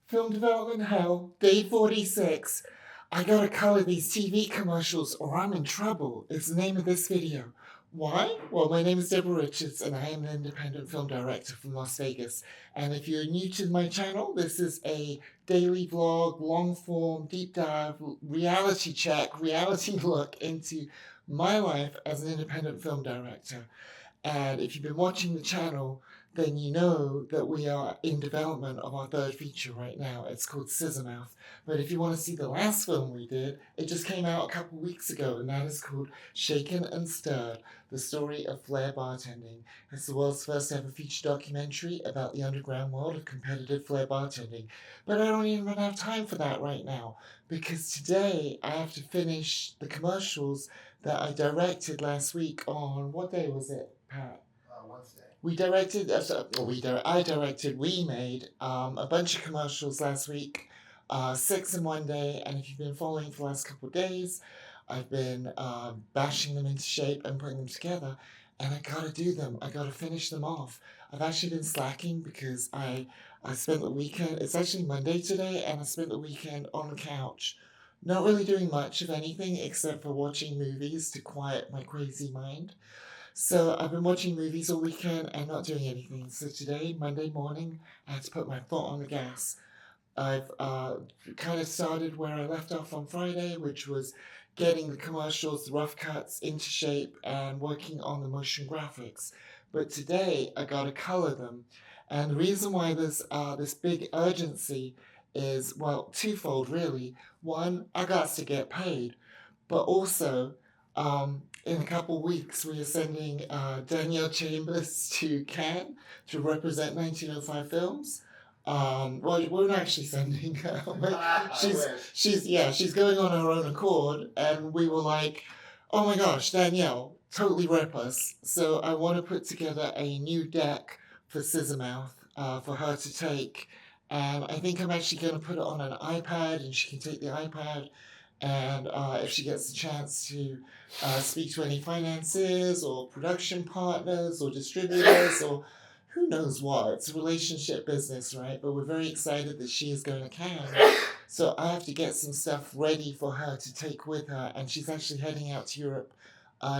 Film development hell, day 46. I gotta color these TV commercials or I'm in trouble. It's the name of this video. Why? Well, my name is Deborah Richards and I am an independent film director from Las Vegas. And if you're new to my channel, this is a daily vlog, long form, deep dive, reality check, reality look into my life as an independent film director. And if you've been watching the channel, then you know that we are in development of our third feature right now. It's called Scissor Mouth. But if you want to see the last film we did, it just came out a couple weeks ago, and that is called Shaken and Stirred, the Story of Flair Bartending. It's the world's first ever feature documentary about the underground world of competitive flair bartending. But I don't even have time for that right now, because today I have to finish the commercials that I directed last week on, what day was it, Pat? Wednesday. We made a bunch of commercials last week, 6 in one day, and if you've been following for the last couple of days, I've been bashing them into shape and putting them together, and I gotta do them. I gotta finish them off. I've actually been slacking because I spent the weekend, it's actually Monday today, and I spent the weekend on the couch, not really doing much of anything except for watching movies to quiet my crazy mind. So I've been watching movies all weekend and not doing anything. So today, Monday morning, I had to put my foot on the gas. I've kind of started where I left off on Friday, which was getting the commercials, the rough cuts into shape and working on the motion graphics. But today, I got to color them. And the reason why there's this big urgency is, well, twofold really. One, I got to get paid, but also, in a couple weeks, we are sending Danielle Chambers to Cannes to represent 1905 films. Well, we're not actually sending her. She's going on her own accord, and we were like, oh my gosh, Danielle, totally rip us. So I want to put together a new deck for Scissor Mouth for her to take, and I think I'm actually going to put it on an iPad, and she can take the iPad. And if she gets the chance to speak to any financiers or production partners or distributors or who knows what, it's a relationship business, right? But we're very excited that she is going to Cannes. So I have to get some stuff ready for her to take with her. And she's actually heading out to Europe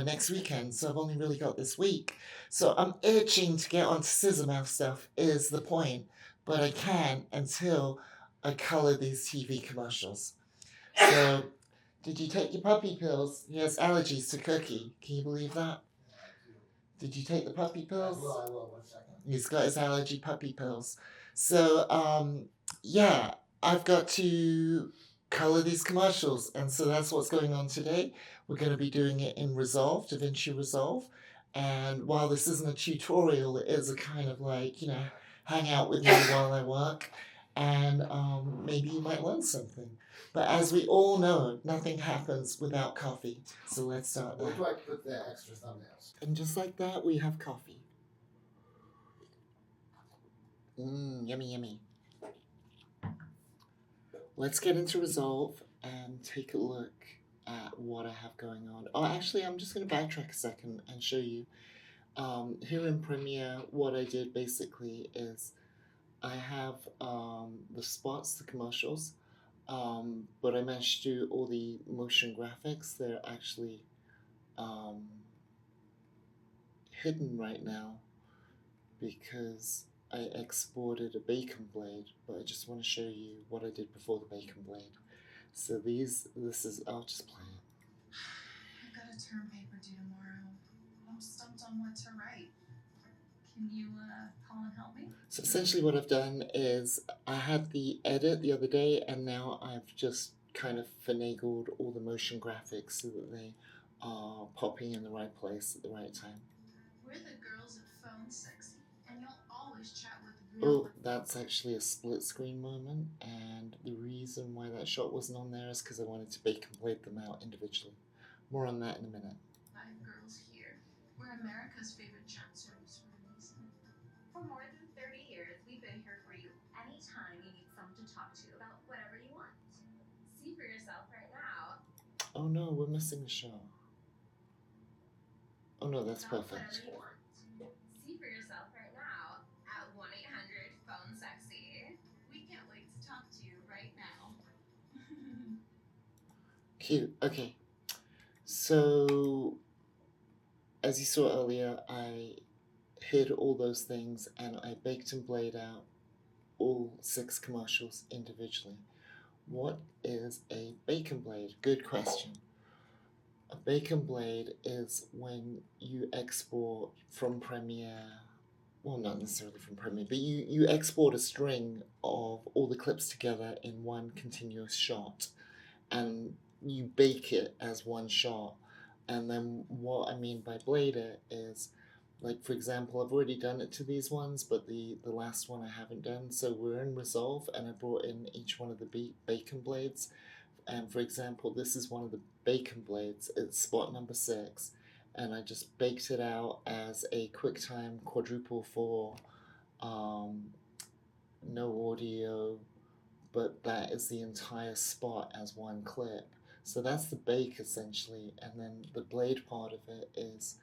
next weekend. So I've only really got this week. So I'm itching to get onto Scissor Mouth stuff is the point. But I can't until I color these TV commercials. So, did you take your puppy pills? He has allergies to cookie. Can you believe that? Did you take the puppy pills? I will. 1 second. He's got his allergy puppy pills. So, yeah, I've got to color these commercials. And so that's what's going on today. We're going to be doing it in Resolve, DaVinci Resolve. And while this isn't a tutorial, it is a kind of like, hang out with me while I work. And maybe you might learn something. But as we all know, nothing happens without coffee. So let's start Where there. do I put the extra thumbnails? And just like that, we have coffee. Yummy, yummy. Let's get into Resolve and take a look at what I have going on. Oh, actually, I'm just going to backtrack a second and show you. Here in Premiere, what I did basically is I have the spots, the commercials, but I managed to do all the motion graphics. They're actually hidden right now because I exported a bacon blade, but I just want to show you what I did before the bacon blade. So I'll just play it. I've got a term paper due tomorrow. I'm stumped on what to write. Can you call and help me? So essentially what I've done is I had the edit the other day, and now I've just kind of finagled all the motion graphics so that they are popping in the right place at the right time. We're the girls at Phone Sexy, and you'll always chat with real... Oh, that's actually a split screen moment, and the reason why that shot wasn't on there is because I wanted to bacon blade them out individually. More on that in a minute. 5 girls here. We're America's favorite chat service for a reason. For more than 30 years, we've been here for you anytime you need someone to talk to about whatever you want. See for yourself right now. Oh no, we're missing a shot. Oh no, that's About perfect. whatever you want. See for yourself right now at 1-800-PHONE-SEXY. We can't wait to talk Cute. Okay. So, as you saw earlier, I hid all those things and I baked and played out all 6 commercials individually. What is a bacon blade? Good question. A bacon blade is when you export from Premiere, well, not necessarily from Premiere, but you export a string of all the clips together in one continuous shot and you bake it as one shot. And then what I mean by blade it is, like, for example, I've already done it to these ones, but the last one I haven't done. So we're in Resolve and I brought in each one of the bacon blades. And for example, this is one of the bacon blades. It's spot number 6. And I just baked it out as a QuickTime quadruple 4, no audio, but that is the entire spot as one clip. So that's the bake essentially, and then the blade part of it is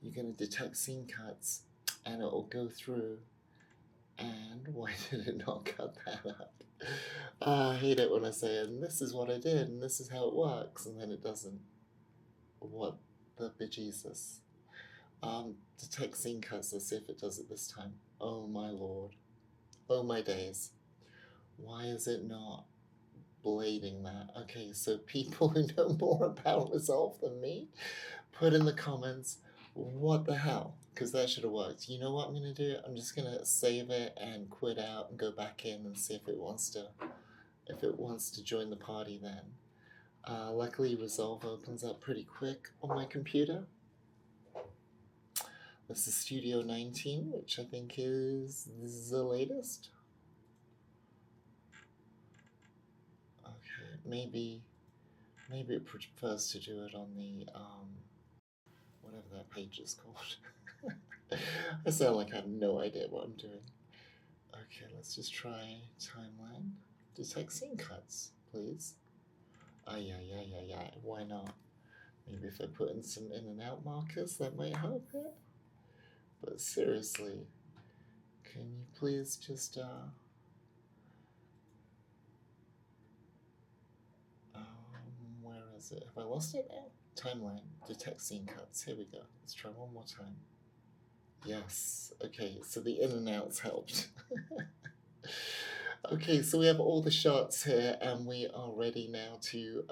you're going to detect scene cuts and it will go through. And why did it not cut that up? I hate it when I say, and this is what I did, and this is how it works, and then it doesn't. What the bejesus? Detect scene cuts, let's see if it does it this time. Oh my lord. Oh my days. Why is it not blading that? Okay, so people who know more about Resolve than me, put in the comments, what the hell? Because that should have worked. You know what I'm going to do? I'm just going to save it and quit out and go back in and see if it wants to join the party then. Luckily Resolve opens up pretty quick on my computer. This is Studio 19, which I think is the latest. Okay, maybe it prefers to do it on the whatever that page is called. I sound like I have no idea what I'm doing. Okay, let's just try timeline. Detect scene cuts, please. Yeah. Why not? Maybe if I put in some in and out markers, that might help it. But seriously, can you please just where is it? Have I lost it now? Timeline, detect scene cuts. Here we go. Let's try one more time. Yes. Okay, so the in and outs helped. Okay, so we have all the shots here and we are ready now to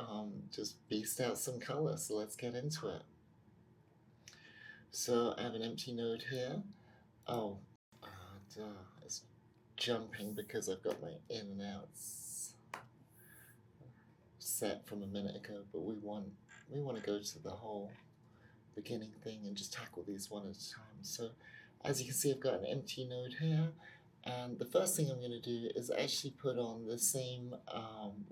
just beast out some color. So let's get into it. So I have an empty node here. Oh, duh, it's jumping because I've got my in and outs set from a minute ago, but we want to go to the whole beginning thing and just tackle these one at a time. So as you can see, I've got an empty node here, and the first thing I'm going to do is actually put on the same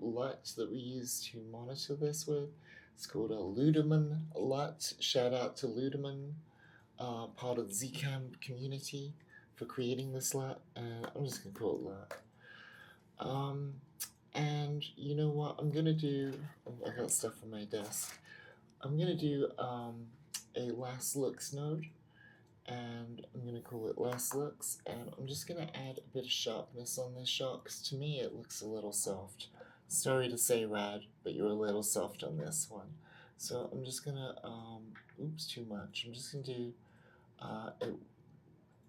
LUT that we use to monitor this with. It's called a Ludeman LUT. Shout out to Ludeman, part of the Zcam community, for creating this LUT. I'm just going to call it LUT. And you know what I'm going to do? I got stuff on my desk. I'm going to do a last looks node, and I'm going to call it last looks, and I'm just going to add a bit of sharpness on this shot because to me it looks a little soft. Sorry to say, Rad, but you're a little soft on this one. So I'm just going to, oops, too much. I'm just going to do it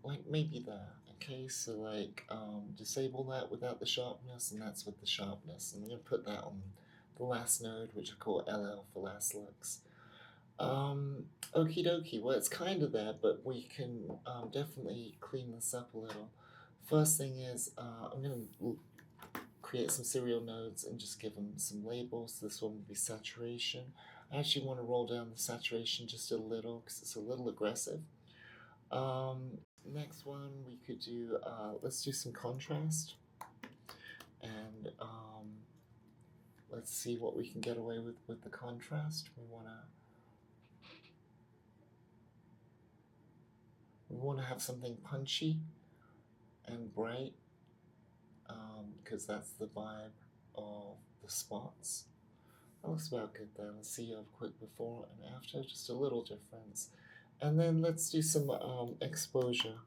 like maybe there. Okay, so like disable that without the sharpness, and that's with the sharpness. And I'm going to put that on the last node, which I call LL for last looks. Okie dokie, well it's kind of there, but we can definitely clean this up a little. First thing is I'm going to create some serial nodes and just give them some labels. This one will be saturation. I actually want to roll down the saturation just a little because it's a little aggressive. Next one we could do, let's do some contrast, and let's see what we can get away with the contrast. We want to have something punchy and bright, because that's the vibe of the spots. That looks about good there. Let's see a quick before and after, just a little difference. And then let's do some exposure.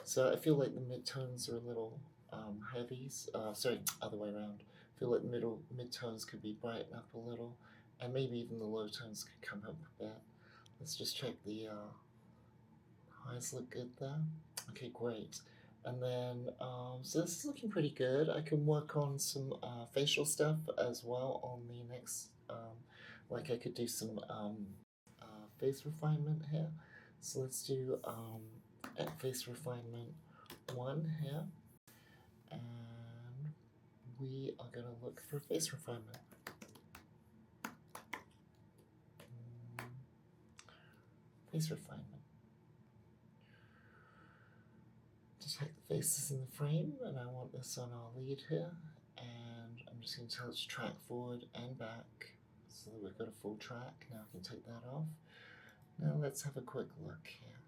So I feel like the midtones are a little heavy. Sorry, other way around. I feel like the midtones could be brightened up a little. and maybe even the low tones could come up a bit. Let's just check the highs look good there. Okay, great. And then, so this is looking pretty good. I can work on some facial stuff as well on the next, like I could do some face refinement here. So let's do face refinement 1 here. And we are going to look for face refinement. Face refinement. Detect the faces in the frame, and I want this on our lead here. And I'm just going to tell it to track forward and back so that we've got a full track. Now I can take that off. Now let's have a quick look here.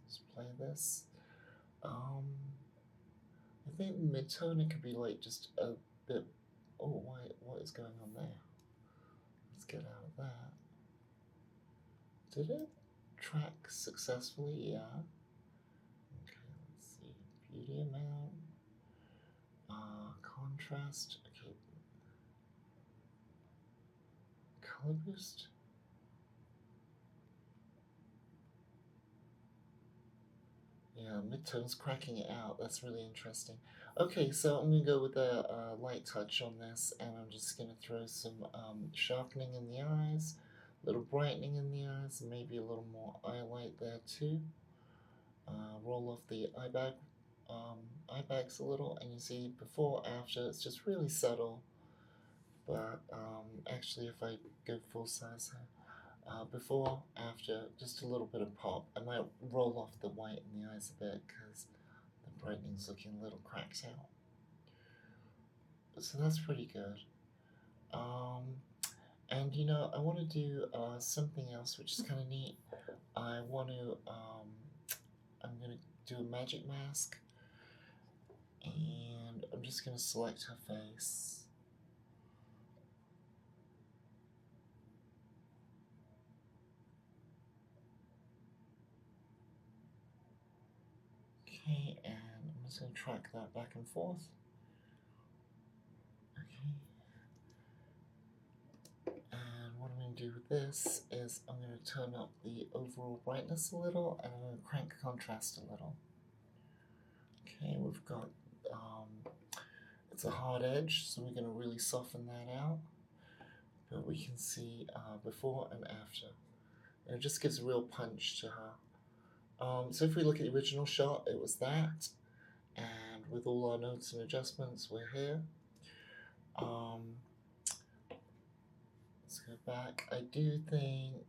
Let's play this. I think mid-tone it could be like just a bit. Oh, what is going on there? Let's get out of that. Did it track successfully? Yeah. Okay, let's see. Beauty amount. Contrast. Okay. Color boost. Yeah, midtone's cracking it out. That's really interesting. Okay, so I'm going to go with a light touch on this, and I'm just going to throw some sharpening in the eyes, a little brightening in the eyes, and maybe a little more eye light there too. Roll off the eye bags a little, and you see before, after, it's just really subtle. But actually, if I go full size here, before, after, just a little bit of pop. I might roll off the white in the eyes a bit because the brightening's looking a little cracked out. So that's pretty good. And you know, I want to do something else which is kind of neat. I want to, I'm going to do a magic mask, and I'm just going to select her face. Okay, and I'm just going to track that back and forth. Okay. And what I'm going to do with this is I'm going to turn up the overall brightness a little, and I'm going to crank contrast a little. Okay, we've got, it's a hard edge, so we're going to really soften that out. But we can see before and after. And it just gives a real punch to her. So if we look at the original shot, it was that. And with all our notes and adjustments, we're here. Let's go back. I do think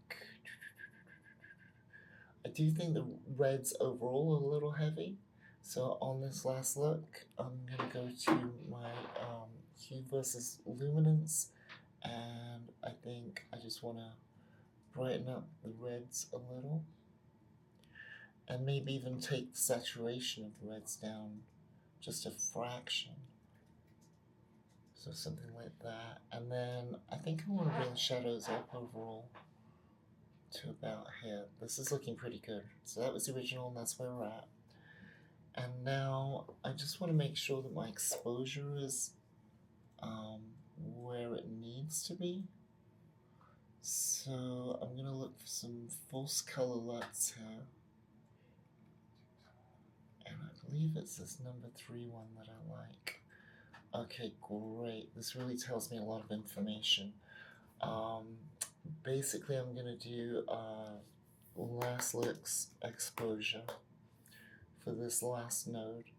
the reds overall are a little heavy. So on this last look, I'm going to go to my hue versus luminance, and I think I just want to brighten up the reds a little, and maybe even take the saturation of the reds down just a fraction. So something like that. And then I think I want to bring the shadows up overall to about here. This is looking pretty good. So that was the original, and that's where we're at. And now I just want to make sure that my exposure is where it needs to be. So I'm going to look for some false color LUTs here. And I believe it's this number 3 one that I like. Okay, great. This really tells me a lot of information. Basically, I'm going to do last look's exposure for this last node.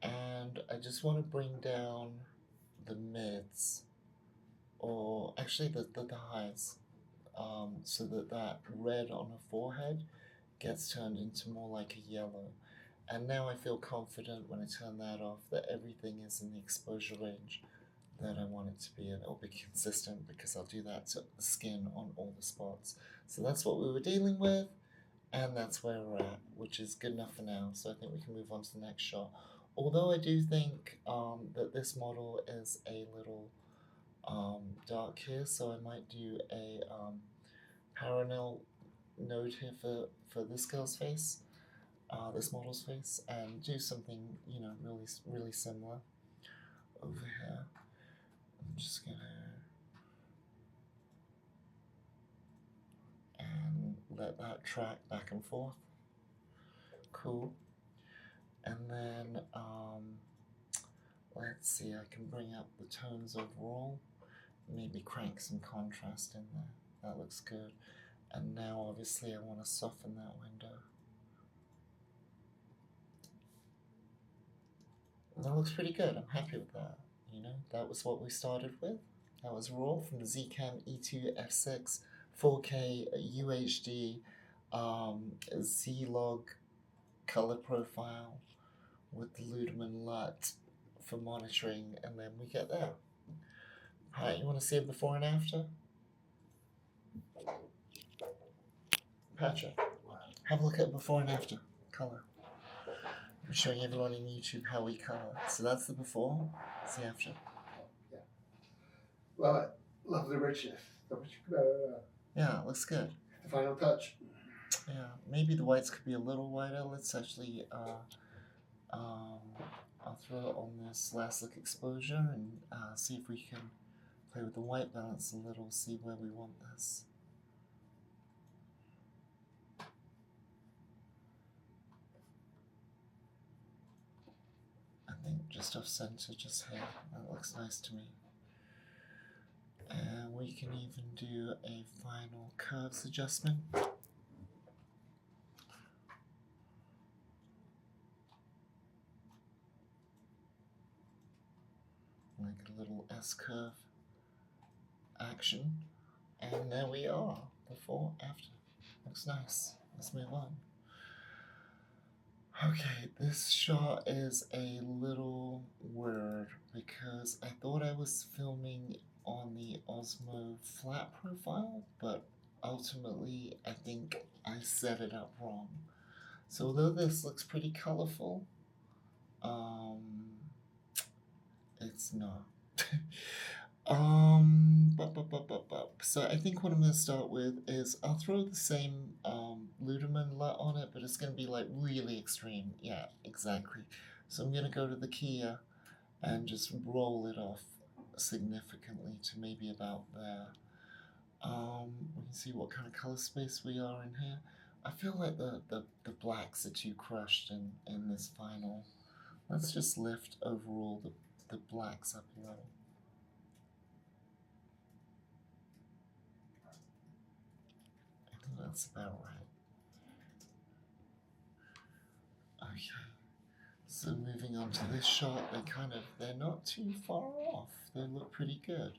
And I just want to bring down the mids, or actually the highs, so that that red on her forehead gets turned into more like a yellow. And now I feel confident when I turn that off that everything is in the exposure range that I want it to be, and it'll be consistent because I'll do that to the skin on all the spots. So that's what we were dealing with, and that's where we're at, which is good enough for now. So I think we can move on to the next shot. Although I do think that this model is a little dark here, so I might do a parallel node here for this girl's face. This model's face, and do something, you know, really similar over here. I'm just gonna track back and forth. Cool. And then, let's see, I can bring up the tones overall. Maybe crank some contrast in there. That looks good. And now, obviously, I want to soften that window. And that looks pretty good. I'm happy with that. You know, that was what we started with. That was raw from the Zcam E2 F6 4K UHD Z-Log color profile with the Ludeman LUT for monitoring, and then we get there. Alright, you want to see it before and after? Patrick, have a look at before and after color. I'm showing everyone on YouTube how we color. So that's the before, that's the after. Yeah. Love it. Lovely richness. Yeah, it looks good. The final touch. Yeah, maybe the whites could be a little whiter. Let's actually, I'll throw it on this last look exposure and see if we can play with the white balance a little, see where we want this. I think just off center, just here. That looks nice to me. And we can even do a final curves adjustment. Like a little S-curve action. And there we are, before, after. Looks nice. Let's move on. Okay, this shot is a little weird because I thought I was filming on the Osmo flat profile, but ultimately I think I set it up wrong. So although this looks pretty colorful, it's not. So I think what I'm going to start with is I'll throw the same Ludeman LUT on it, but it's going to be like really extreme. Yeah, exactly. So I'm going to go to the Kia and just roll it off significantly to maybe about there. We can see what kind of color space we are in here. I feel like the blacks are too crushed in this final. Let's just lift overall the blacks up a little. I think that's about right. Okay. So moving on to this shot, they're not too far off. They look pretty good.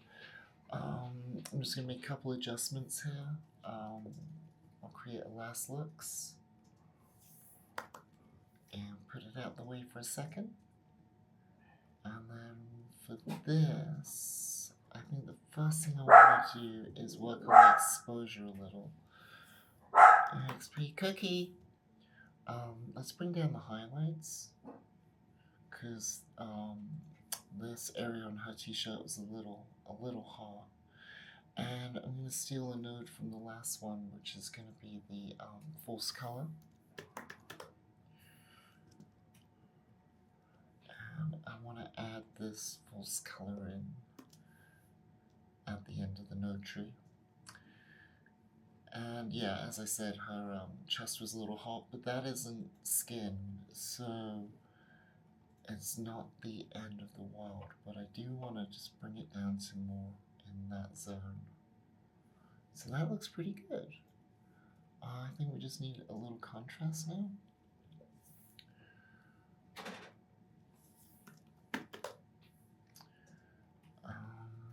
I'm just gonna make a couple adjustments here. I'll create a last looks and put it out the way for a second. And then for this, I think the first thing I want to do is work on the exposure a little. XP cookie. Let's bring down the highlights because this area on her t-shirt was a little hard. And I'm going to steal a node from the last one, which is going to be the false color. And I want to add this false color in at the end of the node tree. And yeah, as I said, her chest was a little hot, but that isn't skin, so it's not the end of the world. But I do want to just bring it down to more in that zone. So that looks pretty good. I think we just need a little contrast now.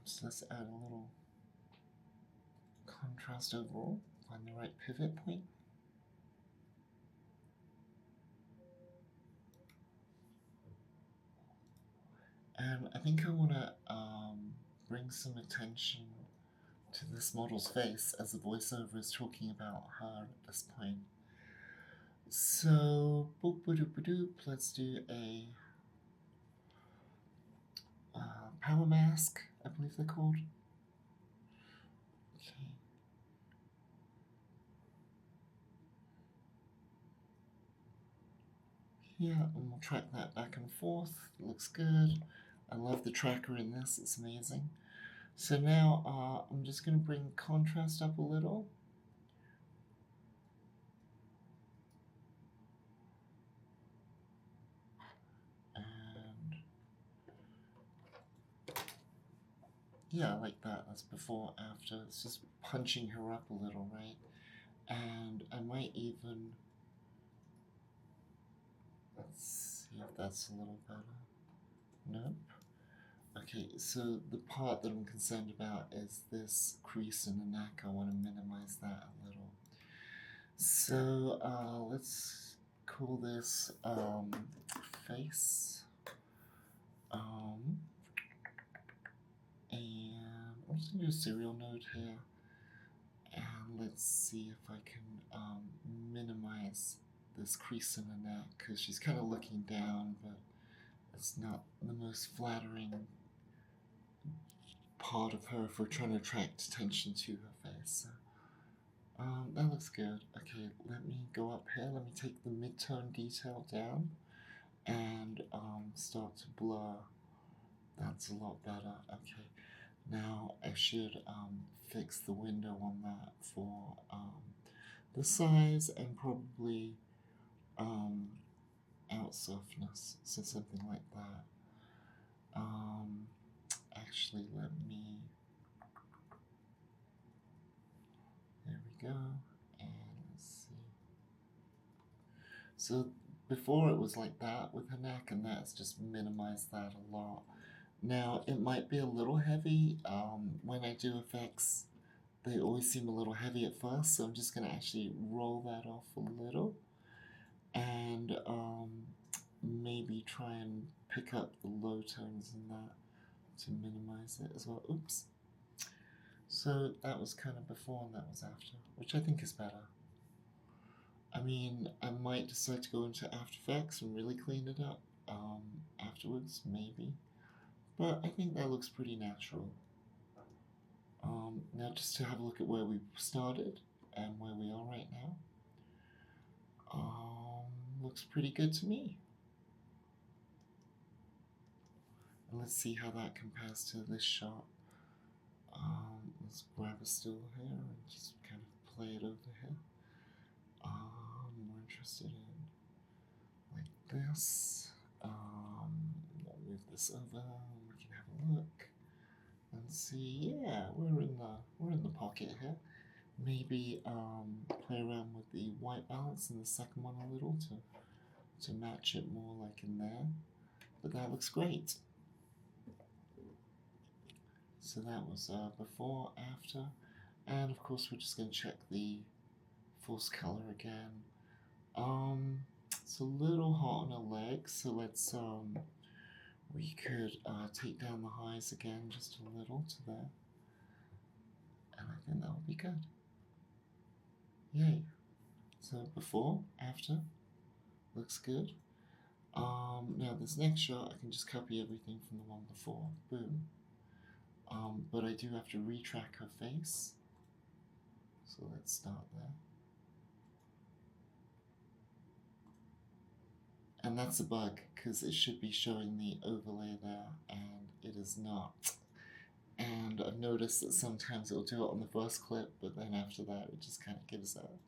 So let's add a little contrast overall. Find the right pivot point. And I think I want to bring some attention to this model's face as the voiceover is talking about her at this point. So, boop doop doop, let's do a power mask, I believe they're called. Okay. Yeah, and we'll track that back and forth. It looks good. I love the tracker in this, it's amazing. So now I'm just going to bring contrast up a little. yeah, like that. That's before, after. It's just punching her up a little, right? And I might even, let's see if that's a little better. Nope. Okay, so the part that I'm concerned about is this crease in the neck. I want to minimize that a little. So let's call this face. And I'm just going to do a serial node here. And let's see if I can minimize this crease in the neck, because she's kind of looking down, but it's not the most flattering part of her if we're trying to attract attention to her face. So, that looks good. Okay, let me go up here. Let me take the mid-tone detail down and start to blur. That's a lot better. Okay, now I should fix the window on that for the size and probably out softness, so something like that. Actually, let me, there we go, and let's see. So before it was like that with her neck, and that's just minimized that a lot. Now it might be a little heavy. When I do effects, they always seem a little heavy at first, so I'm just going to actually roll that off a little and maybe try and pick up the low tones in that to minimize it as well. Oops. So that was kind of before and that was after, which I think is better. I mean, I might decide to go into After Effects and really clean it up afterwards, maybe. But I think that looks pretty natural. Now just to have a look at where we started and where we are right now. Looks pretty good to me. And let's see how that compares to this shot. Let's grab a stool here and just kind of play it over here. I'm more interested in like this. I'll move this over and we can have a look and see. Yeah, we're in the pocket here. Maybe play around with the white balance in the second one a little to match it more like in there. But that looks great. So that was before, after, and of course we're just going to check the false color again. It's a little hot on her legs, so let's we could take down the highs again just a little to there, and I think that would be good. Yay! So before, after, looks good. Now this next shot I can just copy everything from the one before. Boom. But I do have to retrack her face. So let's start there. And that's a bug, because it should be showing the overlay there, and it is not. And I've noticed that sometimes it'll do it on the first clip, but then after that it just kind of gives up.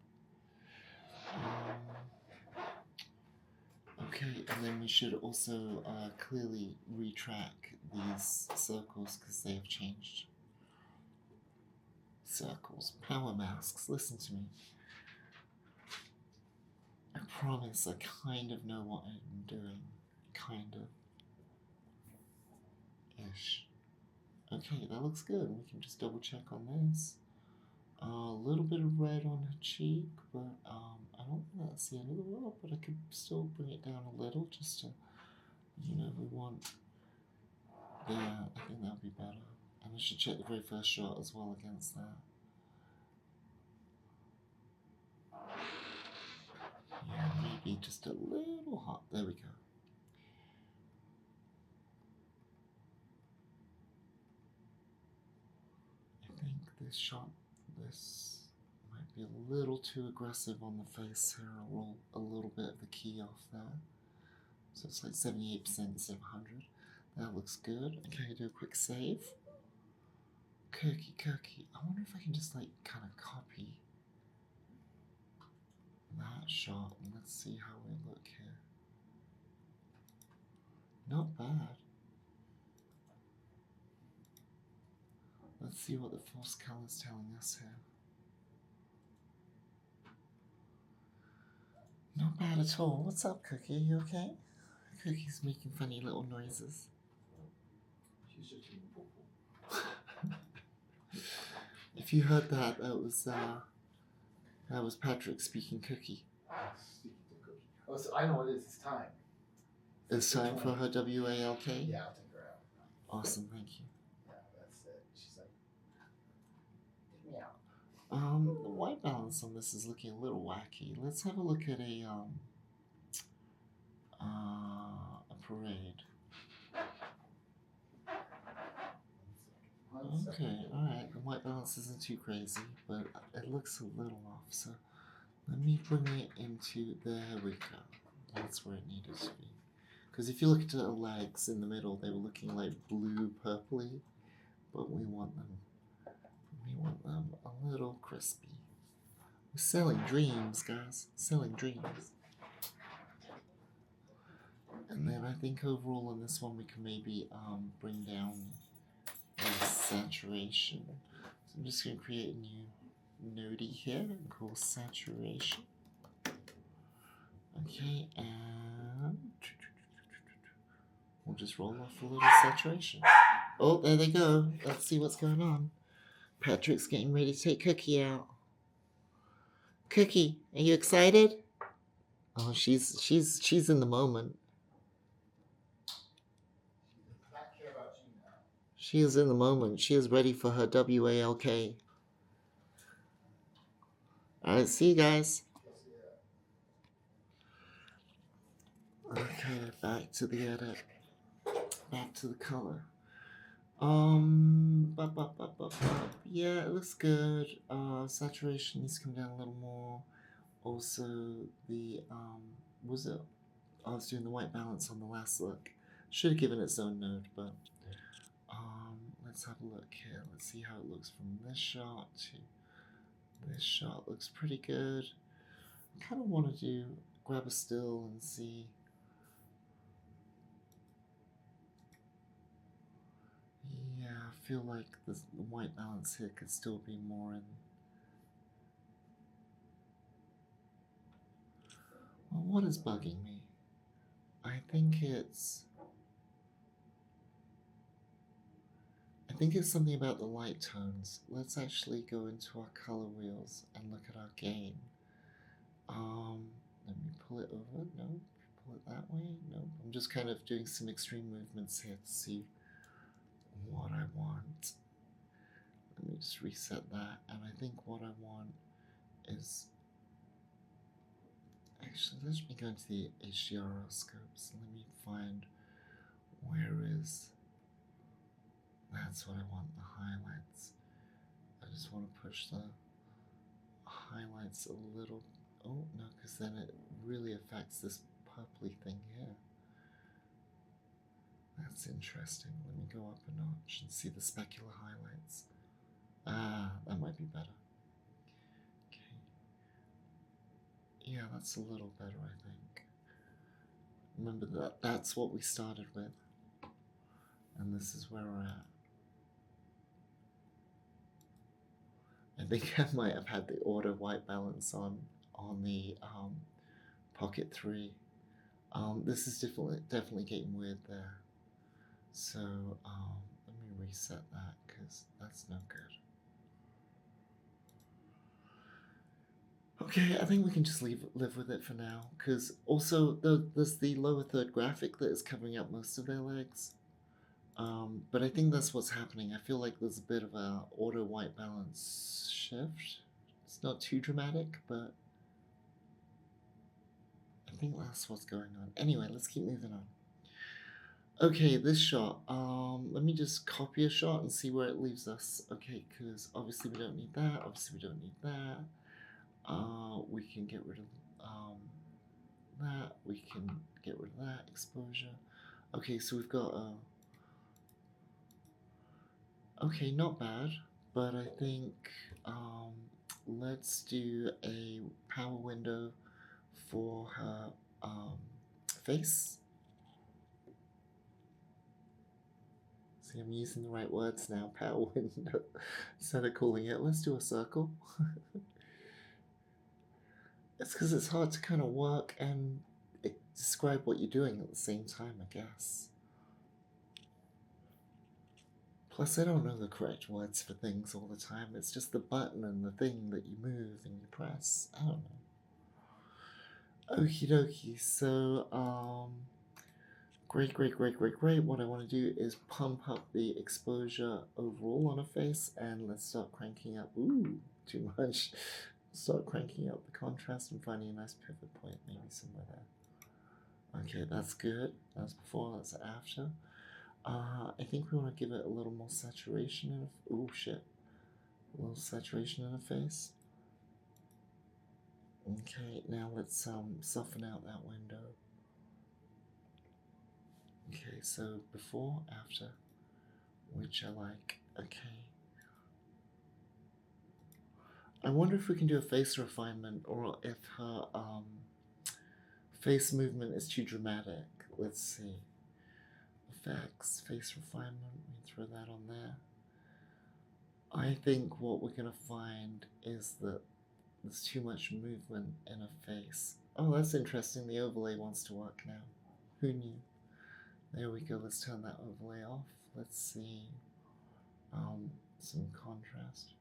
Okay, and then we should also clearly retrack these circles because they have changed. Circles, power masks, listen to me. I promise I kind of know what I'm doing. Kind of. Ish. Okay, that looks good. We can just double check on this. A little bit of red on her cheek, but I don't think that's the end of the world, but I could still bring it down a little just to, we want there. I think that would be better. And I should check the very first shot as well against that. Yeah, maybe just a little hot. There we go. I think this shot, this might be a little too aggressive on the face here. I'll roll a little bit of the key off there. So it's like 78% instead of 100. That looks good. Okay, do a quick save. Cookie. I wonder if I can just like kind of copy that shot and let's see how we look here. Not bad. Let's see what the false color's telling us here. Not bad at all. What's up, Cookie? You okay? Cookie's making funny little noises. She's just eating poo-poo. If you heard that, that was Patrick speaking Cookie. Speaking to Cookie. Oh, so I know what it is. It's time. It's time for her WALK? Yeah, I'll take her out. Awesome, thank you. Yeah, that's it. She's like, take me out. The white balance on this is looking a little wacky. Let's have a look at a parade. One second. Okay, alright, the white balance isn't too crazy, but it looks a little off, so let me bring it into, there we go. That's where it needed to be. Because if you look at the legs in the middle, they were looking like blue purpley, but we want them a little crispy. We're selling dreams, guys, selling dreams. And then I think overall on this one we can maybe bring down the saturation. So I'm just going to create a new nodie here and call saturation. Okay, and we'll just roll off a little saturation. Oh, there they go. Let's see what's going on. Patrick's getting ready to take Cookie out. Cookie, are you excited? Oh, she's in the moment. I care about you now. She is in the moment. She is ready for her WALK. Alright, see you guys. Okay, back to the edit. Back to the color. Yeah, it looks good. Saturation needs to come down a little more. Also, the was it? I was doing the white balance on the last look. Should have given it its own node, but let's have a look here. Let's see how it looks from this shot to this shot. Looks pretty good. I kind of want to grab a still and see. Yeah, I feel like the white balance here could still be more in. Well, what is bugging me? I think it's something about the light tones. Let's actually go into our color wheels and look at our gain. Let me pull it over. No, pull it that way. No, I'm just kind of doing some extreme movements here to see what I want. Let me just reset that, and I think what I want is actually, let me go into the HDRO scopes and let me find where is. That's what I want, the highlights. I just want to push the highlights a little. Oh no, because then it really affects this purpley thing here. That's interesting. Let me go up a notch and see the specular highlights. Ah, that might be better. Okay. Yeah, that's a little better, I think. Remember that's what we started with. And this is where we're at. I think I might have had the auto white balance on the Pocket 3. This is definitely getting weird there. So let me reset that because that's no good. Okay, I think we can just live with it for now, because also there's the lower third graphic that is covering up most of their legs. But I think that's what's happening. I feel like there's a bit of a auto white balance shift. It's not too dramatic, but I think that's what's going on. Anyway, let's keep moving on. Okay, this shot. Let me just copy a shot and see where it leaves us. Okay, because obviously we don't need that. Obviously we don't need that. We can get rid of that. We can get rid of that exposure. Okay, so we've got okay, not bad, but I think let's do a power window for her face. See See, I'm using the right words now. Power window. Instead of calling it, let's do a circle. It's because it's hard to kind of work and describe what you're doing at the same time, I guess. Plus, I don't know the correct words for things all the time. It's just the button and the thing that you move and you press. I don't know. Okie dokie. So, great. What I want to do is pump up the exposure overall on a face, and let's start cranking up. Ooh, too much. Start cranking up the contrast and finding a nice pivot point, maybe somewhere there. Okay, that's good. That's before, that's after. I think we want to give it a little more saturation in a, ooh, shit. A little saturation in the face. Okay, now let's soften out that window. Okay, so before, after, which I like. Okay. I wonder if we can do a face refinement, or if her face movement is too dramatic. Let's see. Effects, face refinement, we throw that on there. I think what we're going to find is that there's too much movement in a face. Oh, that's interesting. The overlay wants to work now. Who knew? There we go. Let's turn that overlay off. Let's see. Some contrast.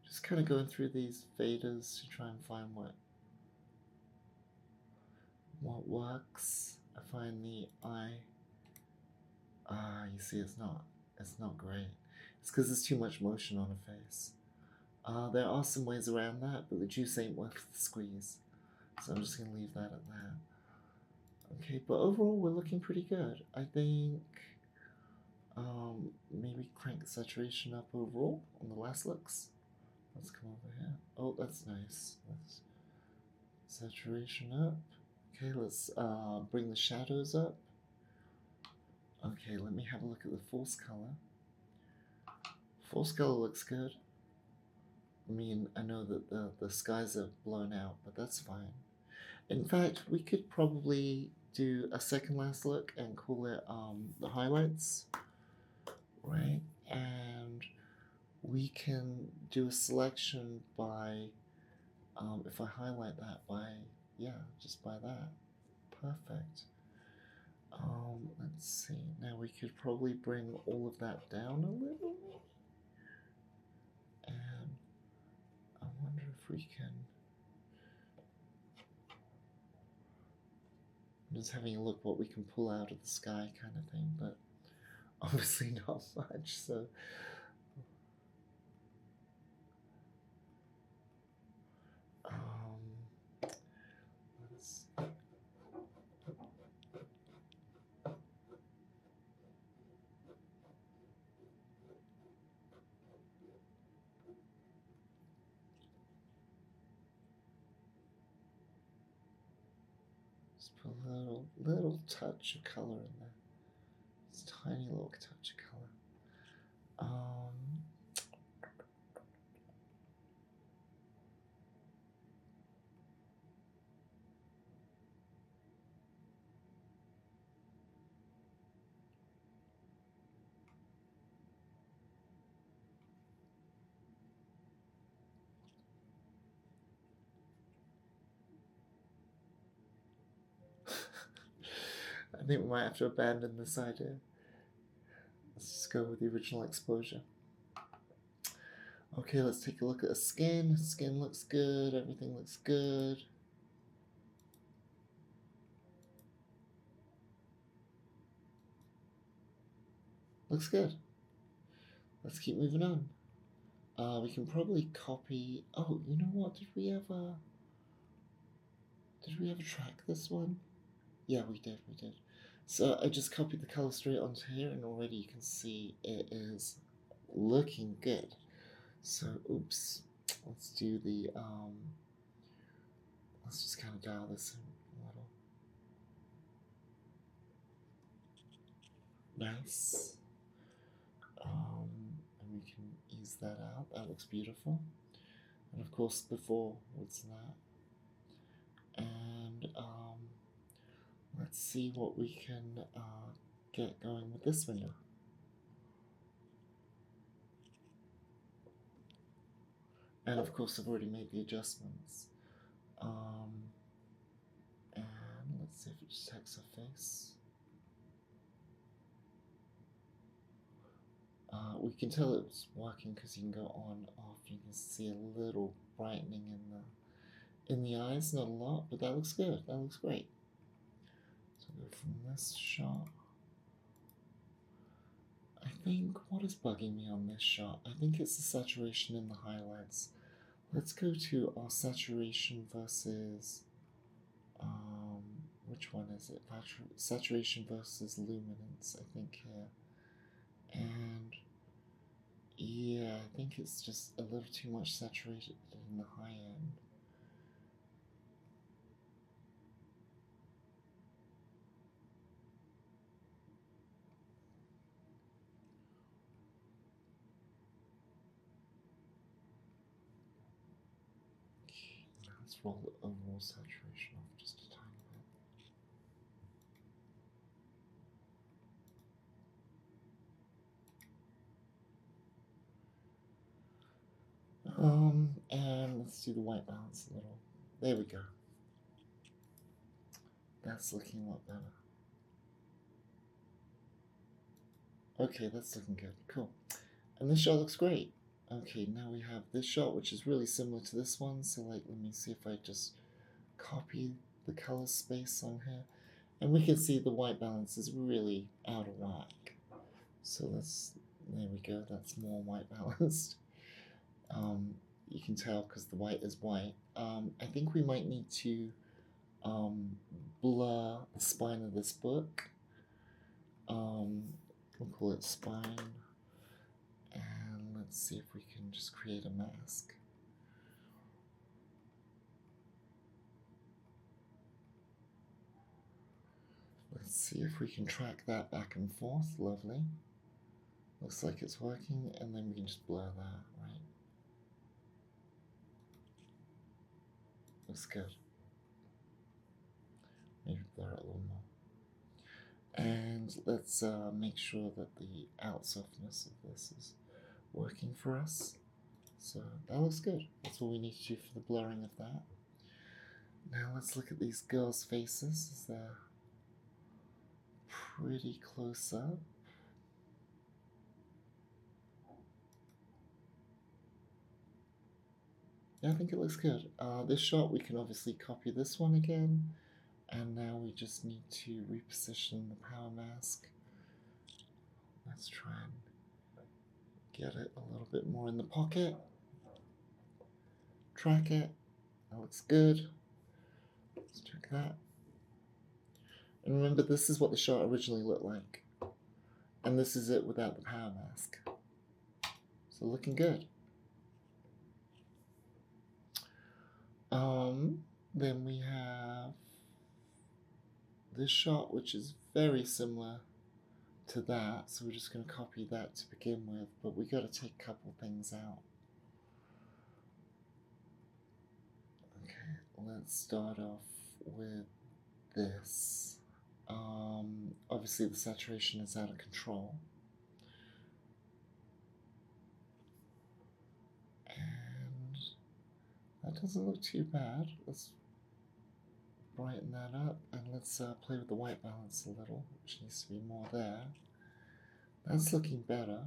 Just kind of going through these faders to try and find what works. I find the eye. You see, it's not great. It's because there's too much motion on a face. There are some ways around that, but the juice ain't worth the squeeze. So I'm just gonna leave that at that. Okay, but overall we're looking pretty good. I think maybe crank the saturation up overall on the last looks. Let's come over here. Oh, that's nice. Let's saturation up. Okay, let's bring the shadows up. Okay, let me have a look at the false color. False color looks good. I mean, I know that the skies are blown out, but that's fine. In fact, we could probably do a second last look and call it the highlights, right? And we can do a selection by, if I highlight that by, yeah, just by that. Perfect. Let's see. Now we could probably bring all of that down a little. And I wonder if we can. I'm just having a look what we can pull out of the sky kind of thing, but obviously not much, so. Let's just put a little touch of color in there. Just a tiny little touch of color. I think we might have to abandon this idea. Let's just go with the original exposure. Okay, let's take a look at the skin. Skin looks good, everything looks good. Looks good. Let's keep moving on. We can probably copy. Oh, you know what? Did we ever track this one? Yeah, we did. So I just copied the color straight onto here, and already you can see it is looking good. So, oops. Let's do the let's just kind of dial this in a little. Nice. And we can tease that out. That looks beautiful. And of course, before was that. And let's see what we can get going with this window. And of course, I've already made the adjustments. And let's see if it detects her face. We can tell it's working because you can go on, off. You can see a little brightening in the eyes, not a lot, but that looks good. That looks great. So go from this shot. I think what is bugging me on this shot, I think it's the saturation in the highlights. Let's go to our saturation versus, which one is it? Saturation versus luminance, I think here. And yeah, I think it's just a little too much saturated in the high end. Okay, now let's roll the overall saturation off just a tiny bit. And let's do the white balance a little. There we go. That's looking a lot better. Okay, that's looking good. Cool. And this shot looks great. Okay, now we have this shot, which is really similar to this one. So, like, let me see if I just copy the color space on here. And we can see the white balance is really out of whack. So there we go, that's more white balanced. You can tell because the white is white. I think we might need to blur the spine of this book. We'll call it spine. And let's see if we can just create a mask. Let's see if we can track that back and forth. Lovely. Looks like it's working, and then we can just blur that, right? Looks good. Maybe blur it a little more. And let's make sure that the out softness of this is working for us. So that looks good. That's all we need to do for the blurring of that. Now let's look at these girls' faces. They're pretty close up. Yeah, I think it looks good. This shot, we can obviously copy this one again. And now we just need to reposition the power mask. Let's try and get it a little bit more in the pocket. Track it. That looks good. Let's check that. And remember, this is what the shot originally looked like. And this is it without the power mask. So looking good. Then we have this shot, which is very similar to that. So we're just going to copy that to begin with. But we got to take a couple things out. Okay, let's start off with this. Obviously the saturation is out of control. And that doesn't look too bad. Let's brighten that up, and let's play with the white balance a little, which needs to be more there. That's looking better.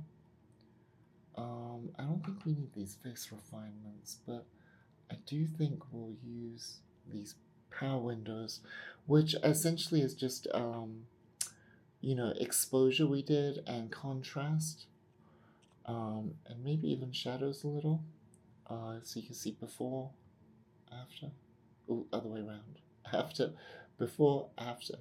I don't think we need these face refinements, but I do think we'll use these power windows, which essentially is just exposure we did and contrast, and maybe even shadows a little, so you can see before, after, other way around, after, before, after.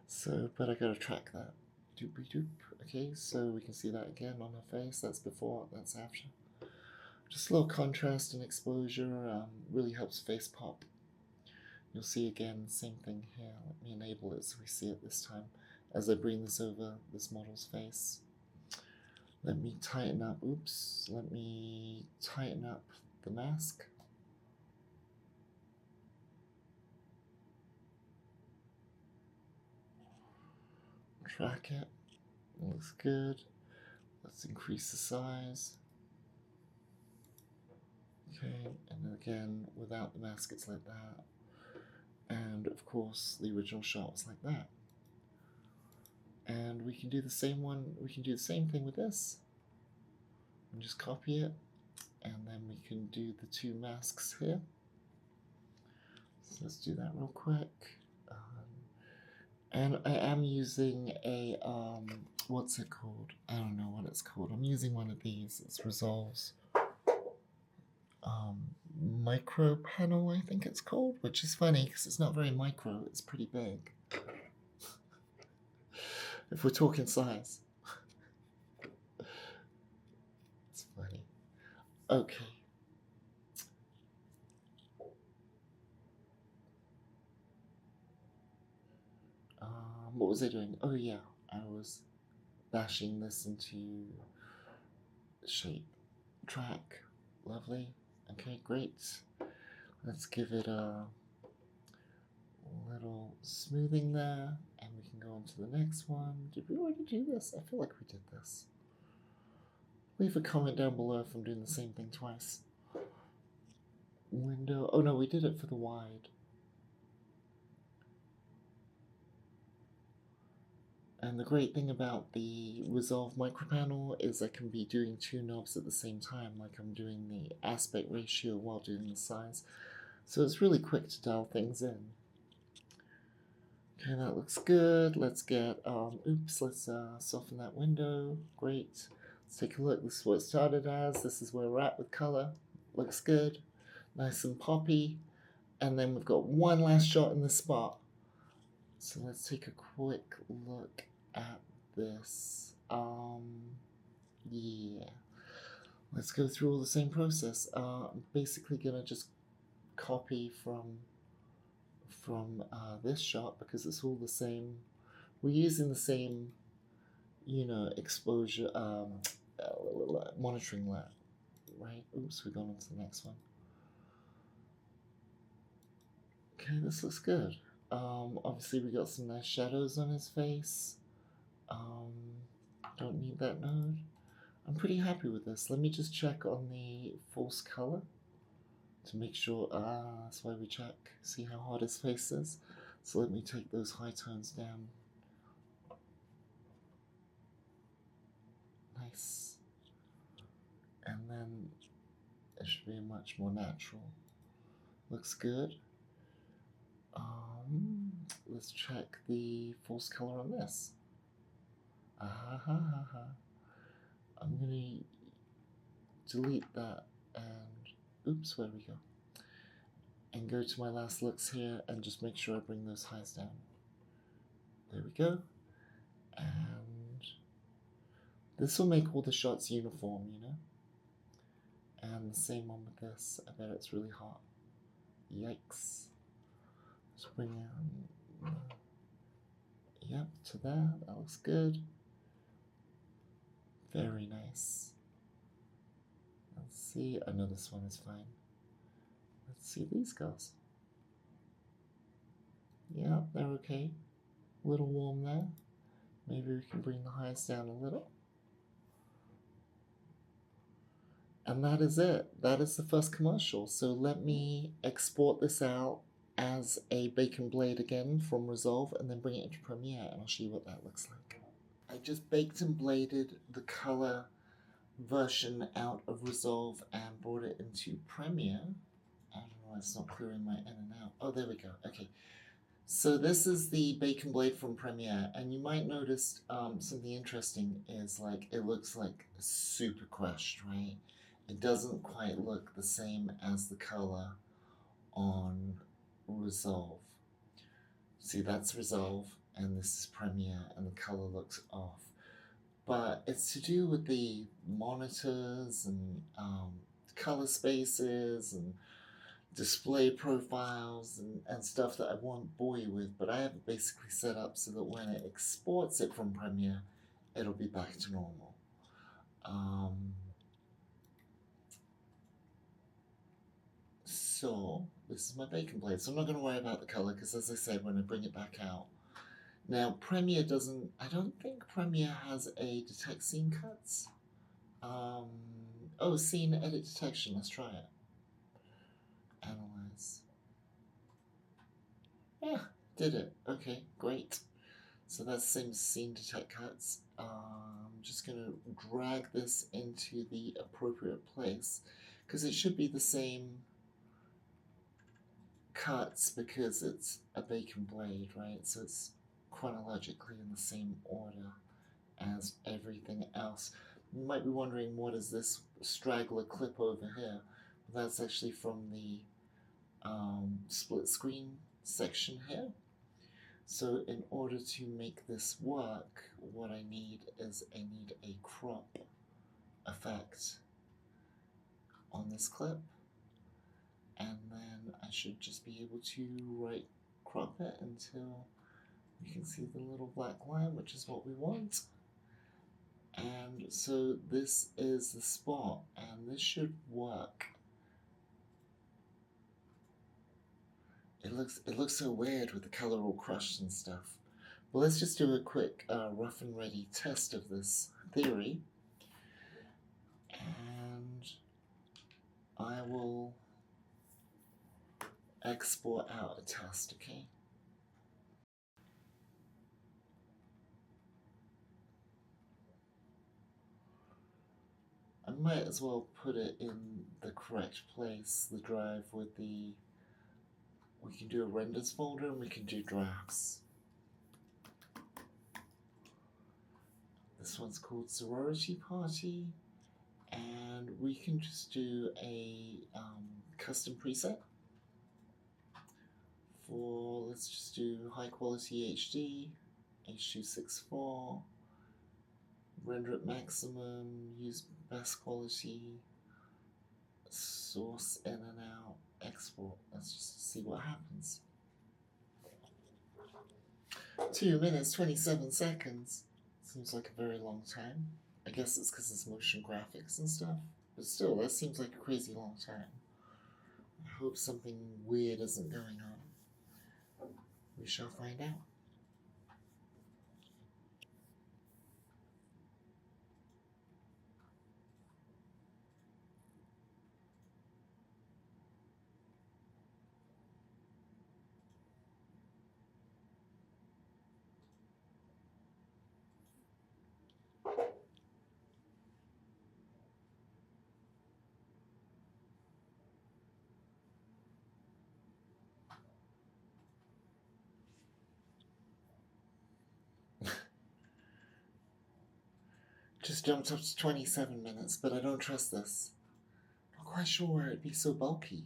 So, but I gotta track that. Doopy doop. Okay, so we can see that again on her face. That's before, that's after. Just a little contrast and exposure really helps face pop. You'll see again, same thing here. Let me enable it so we see it this time as I bring this over this model's face. Let me tighten up, oops, let me tighten up the mask. Track it, looks good. Let's increase the size. Okay, and again, without the mask it's like that. And of course, the original shot was like that. And we can do the same thing with this. And just copy it, and then we can do the two masks here. So let's do that real quick. And I am using a, what's it called? I don't know what it's called. I'm using one of these. It's Resolve's micro panel, I think it's called, which is funny because it's not very micro, it's pretty big. If we're talking size. It's funny. Okay. What was I doing? Oh yeah, I was bashing this into shape. Track. Lovely. Okay, great. Let's give it a little smoothing there, and we can go on to the next one. Did we already do this? I feel like we did this. Leave a comment down below if I'm doing the same thing twice. Window. Oh no, we did it for the wide. And the great thing about the Resolve micro panel is I can be doing two knobs at the same time, like I'm doing the aspect ratio while doing the size. So it's really quick to dial things in. Okay, that looks good. Let's get, let's soften that window. Great. Let's take a look. This is what it started as. This is where we're at with color. Looks good. Nice and poppy. And then we've got one last shot in the spot. So let's take a quick look at this. Yeah. Let's go through all the same process. I'm basically gonna just copy from this shot because it's all the same. We're using the same, you know, exposure, monitoring lamp, right? Oops, we've gone on to the next one. Okay, this looks good. Obviously we got some nice shadows on his face. Don't need that node. I'm pretty happy with this. Let me just check on the false color to make sure, that's why we check, see how hard his face is. So let me take those high tones down. Nice. And then it should be much more natural. Looks good. Let's check the false color on this. I'm gonna delete that and, oops, where we go? And go to my last looks here and just make sure I bring those highs down. There we go. And this will make all the shots uniform, you know? And the same one with this. I bet it's really hot. Yikes. Let's bring it, yep, to there. That looks good. Very nice. Let's see. I know this one is fine. Let's see these guys. Yeah, they're okay. A little warm there. Maybe we can bring the highs down a little. And that is it. That is the first commercial. So let me export this out as a bake and blade again from Resolve and then bring it into Premiere and I'll show you what that looks like. I just baked and bladed the color version out of Resolve and brought it into Premiere. I don't know why it's not clearing my in and out. Oh, there we go. Okay. So this is the bake and blade from Premiere, and you might notice something interesting is like it looks like super crushed, right? It doesn't quite look the same as the color on Resolve. See, that's Resolve, and this is Premiere, and the color looks off. But it's to do with the monitors and color spaces and display profiles and stuff that I won't bore you with, but I have it basically set up so that when it exports it from Premiere, it'll be back to normal. So this is my bacon blade, so I'm not going to worry about the color because, as I said, when I bring it back out. Now Premiere doesn't, I don't think Premiere has a detect scene cuts. Oh, scene edit detection, let's try it. Analyze. Yeah, did it. Okay, great. So that's the same as scene detect cuts. I'm just going to drag this into the appropriate place because it should be the same cuts because it's a bacon blade, right? So it's chronologically in the same order as everything else. You might be wondering, what is this straggler clip over here? Well, that's actually from the split screen section here. So in order to make this work, what I need is I need a crop effect on this clip, and then I should just be able to right crop it until you can see the little black line, which is what we want. And so this is the spot, and this should work. It looks so weird with the color all crushed and stuff. But let's just do a quick rough and ready test of this theory. And I will export out a test, okay? I might as well put it in the correct place, the drive with the... We can do a renders folder and we can do drafts. This one's called Sorority Party, and we can just do a custom preset for, let's just do high quality HD, H.264, render at maximum, use best quality, source in and out, export. Let's just see what happens. 2 minutes, 27 seconds. Seems like a very long time. I guess it's because it's motion graphics and stuff. But still, that seems like a crazy long time. I hope something weird isn't going on. We shall find out. Just jumped up to 27 minutes, but I don't trust this. Not quite sure where it'd be so bulky.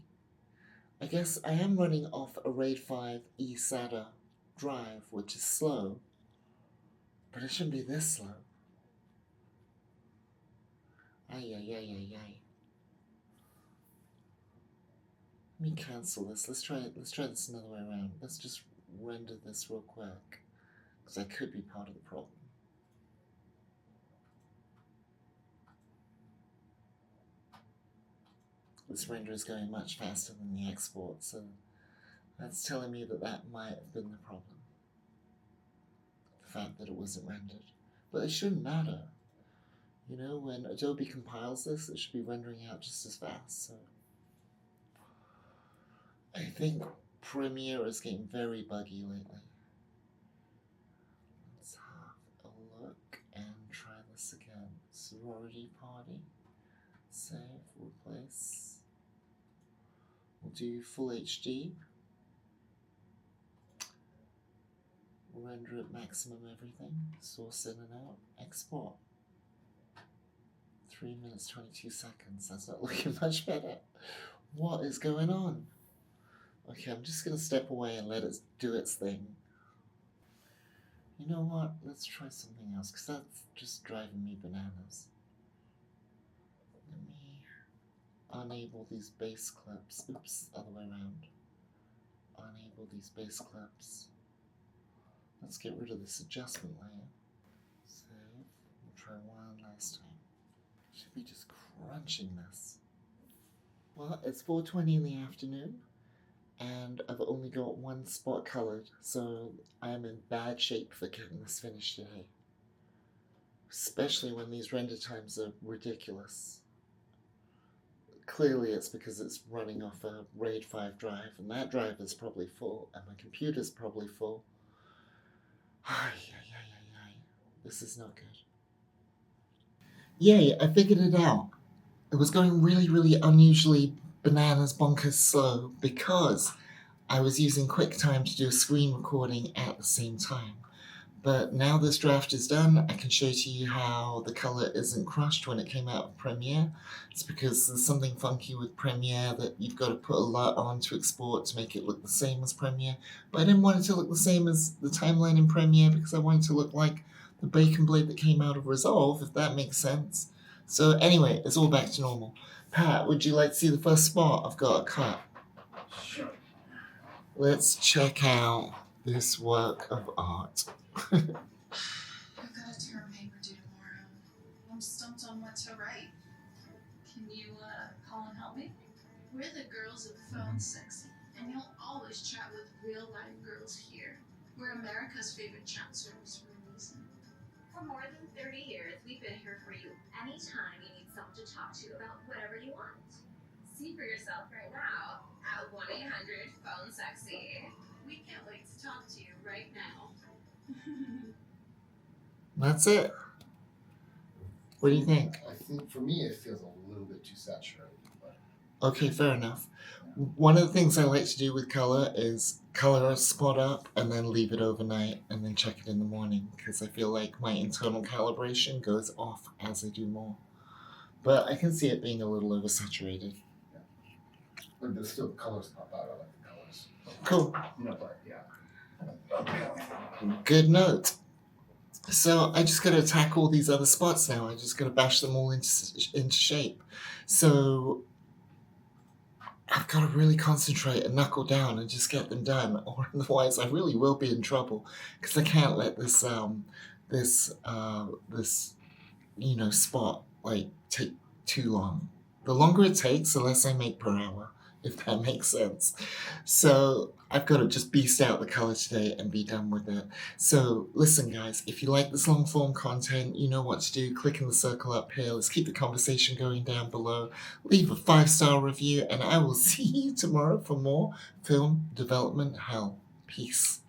I guess I am running off a RAID 5 eSATA drive, which is slow, but it shouldn't be this slow. Ay, ay, ay, ay, ay. Let me cancel this. Let's try this another way around. Let's just render this real quick, because I could be part of the problem. This render is going much faster than the export, so that's telling me that that might have been the problem. The fact that it wasn't rendered. But it shouldn't matter. You know, when Adobe compiles this, it should be rendering out just as fast, so... I think Premiere is getting very buggy lately. Let's have a look and try this again. Sorority Party. Save, replace. We'll do full HD. Render at maximum everything. Source in and out. Export. 3 minutes 22 seconds. That's not looking much better. What is going on? Okay, I'm just going to step away and let it do its thing. You know what? Let's try something else, because that's just driving me bananas. Let me enable these base clips. Oops, other way around. Enable these base clips. Let's get rid of this adjustment layer. Save. We'll try one last time. Should be just crunching this. Well, it's 4:20 in the afternoon, and I've only got one spot colored, so I am in bad shape for getting this finished today. Especially when these render times are ridiculous. Clearly it's because it's running off a RAID 5 drive, and that drive is probably full, and my computer's probably full. Ay. This is not good. Yay, I figured it out. It was going really unusually bananas bonkers slow because I was using QuickTime to do a screen recording at the same time. But now this draft is done, I can show to you how the color isn't crushed when it came out of Premiere. It's because there's something funky with Premiere that you've got to put a lot on to export to make it look the same as Premiere. But I didn't want it to look the same as the timeline in Premiere because I wanted it to look like the bacon blade that came out of Resolve, if that makes sense. So anyway, it's all back to normal. Pat, would you like to see the first spot I've got cut? Sure. Let's check out this work of art. I've got a term paper due tomorrow. I'm stumped on what to write. Can you call and help me? We're the girls of Phone Sexy, and you'll always chat with real life girls here. We're America's favorite chat service for a reason. For more than 30 years, we've been here for you anytime you need someone to talk to about whatever you want. See for yourself right now at 1-800-PHONE-SEXY. We can't wait to talk to you right now. That's it. What do you think? I think for me it feels a little bit too saturated, but Okay, fair enough. One of the things I like to do with color is color a spot up and then leave it overnight and then check it in the morning because I feel like my internal calibration goes off as I do more. But I can see it being a little oversaturated. but there's still colors pop out. I like the colors. Cool. But yeah. Good note. So I just got to attack all these other spots now. I just got to bash them all into shape. So I've got to really concentrate and knuckle down and just get them done, or otherwise I really will be in trouble because I can't let this spot like take too long. The longer it takes, the less I make per hour, if that makes sense. So I've got to just beast out the color today and be done with it. So listen, guys, if you like this long form content, you know what to do. Click in the circle up here. Let's keep the conversation going down below. Leave a 5-star review, and I will see you tomorrow for more film development hell. Peace.